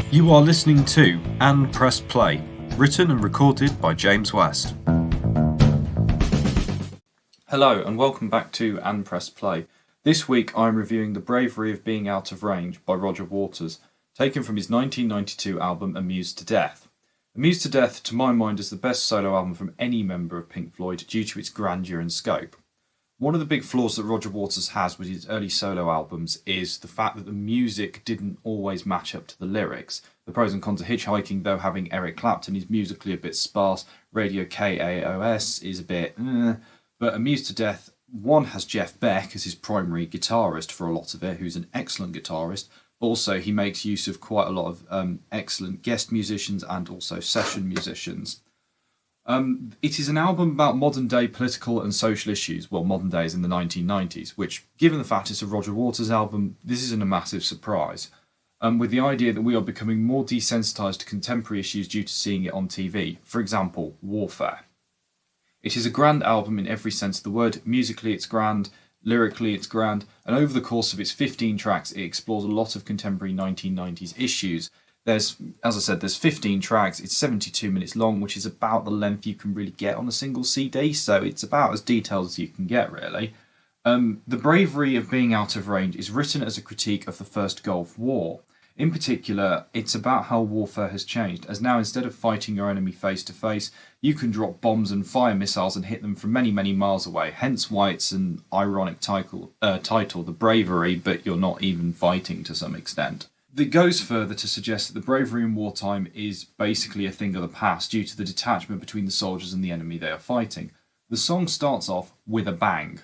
You are listening to And Press Play, written and recorded by James West. Hello and welcome back to And Press Play. This week I'm reviewing The Bravery of Being Out of Range by Roger Waters, taken from his 1992 album Amused to Death. Amused to Death, to my mind, is the best solo album from any member of Pink Floyd due to its grandeur and scope. One of the big flaws that Roger Waters has with his early solo albums is the fact that the music didn't always match up to the lyrics. The pros and cons of Hitchhiking, though having Eric Clapton is musically a bit sparse, Radio KAOS is a bit but Amused to Death, one has Jeff Beck as his primary guitarist for a lot of it, who's an excellent guitarist. Also, he makes use of quite a lot of excellent guest musicians and also session musicians. It is an album about modern day political and social issues, well, modern days in the 1990s, which, given the fact it's a Roger Waters album, this isn't a massive surprise. With the idea that we are becoming more desensitised to contemporary issues due to seeing it on TV, for example, warfare. It is a grand album in every sense of the word. Musically it's grand, lyrically it's grand, and over the course of its 15 tracks it explores a lot of contemporary 1990s issues. There's 15 tracks, it's 72 minutes long, which is about the length you can really get on a single CD, so it's about as detailed as you can get, really. The Bravery of Being Out of Range is written as a critique of the First Gulf War. In particular, it's about how warfare has changed, as now instead of fighting your enemy face to face, you can drop bombs and fire missiles and hit them from many, many miles away, hence why it's an ironic title, The Bravery, but you're not even fighting to some extent. It goes further to suggest that the bravery in wartime is basically a thing of the past due to the detachment between the soldiers and the enemy they are fighting. The song starts off with a bang,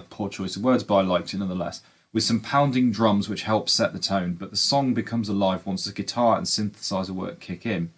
poor choice of words, but I liked it nonetheless, with some pounding drums which help set the tone, but the song becomes alive once the guitar and synthesizer work kick in.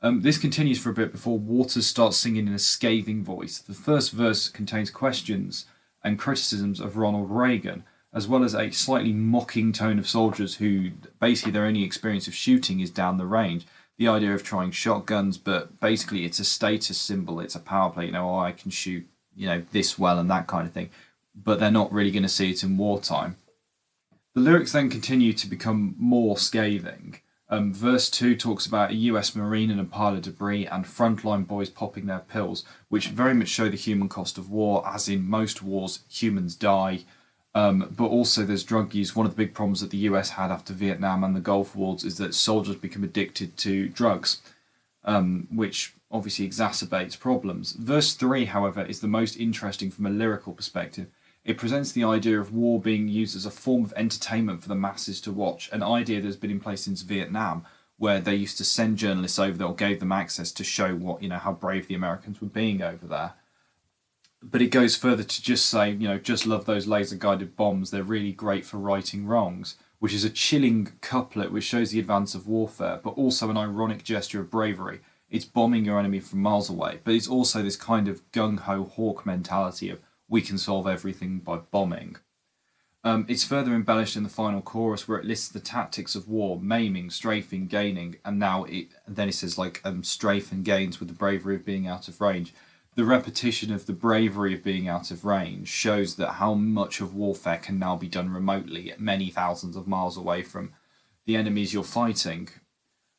This continues for a bit before Waters starts singing in a scathing voice. The first verse contains questions and criticisms of Ronald Reagan, as well as a slightly mocking tone of soldiers who basically their only experience of shooting is down the range. The idea of trying shotguns, but basically it's a status symbol, it's a power play, I can shoot, this well and that kind of thing, but they're not really going to see it in wartime. The lyrics then continue to become more scathing. Verse 2 talks about a US Marine and a pile of debris and frontline boys popping their pills, which very much show the human cost of war, as in most wars, humans die. But also there's drug use. One of the big problems that the US had after Vietnam and the Gulf Wars is that soldiers become addicted to drugs, which obviously exacerbates problems. Verse 3, however, is the most interesting from a lyrical perspective. It presents the idea of war being used as a form of entertainment for the masses to watch, an idea that has been in place since Vietnam, where they used to send journalists over there or gave them access to show how brave the Americans were being over there. But it goes further to just say, just love those laser-guided bombs. They're really great for righting wrongs, which is a chilling couplet which shows the advance of warfare, but also an ironic gesture of bravery. It's bombing your enemy from miles away, but it's also this kind of gung-ho hawk mentality of we can solve everything by bombing. It's further embellished in the final chorus where it lists the tactics of war: maiming, strafing, gaining, and then it says strafe and gains with the bravery of being out of range. The repetition of the bravery of being out of range shows that how much of warfare can now be done remotely at many thousands of miles away from the enemies you're fighting.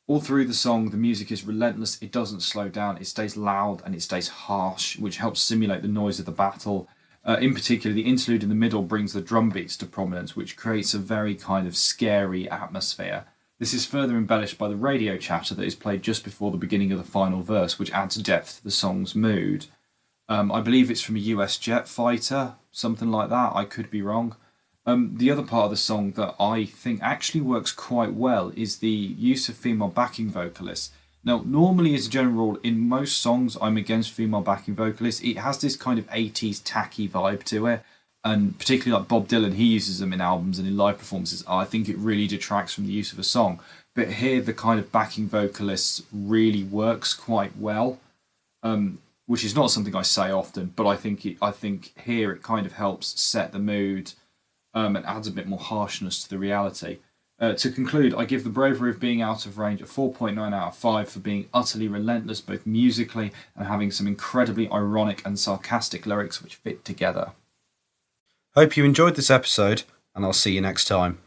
All through the song, the music is relentless, it doesn't slow down, it stays loud and it stays harsh, which helps simulate the noise of the battle. In particular, the interlude in the middle brings the drum beats to prominence, which creates a very kind of scary atmosphere. This is further embellished by the radio chatter that is played just before the beginning of the final verse, which adds depth to the song's mood. I believe it's from a US jet fighter, something like that, I could be wrong. The other part of the song that I think actually works quite well is the use of female backing vocalists. Now, normally as a general rule, in most songs I'm against female backing vocalists. It has this kind of 80s tacky vibe to it, and particularly like Bob Dylan, he uses them in albums and in live performances. I think it really detracts from the use of a song. But here the kind of backing vocalists really works quite well, which is not something I say often, but I think here it kind of helps set the mood and adds a bit more harshness to the reality. To conclude, I give The Bravery of Being Out of Range a 4.9 out of 5 for being utterly relentless both musically and having some incredibly ironic and sarcastic lyrics which fit together. Hope you enjoyed this episode, and I'll see you next time.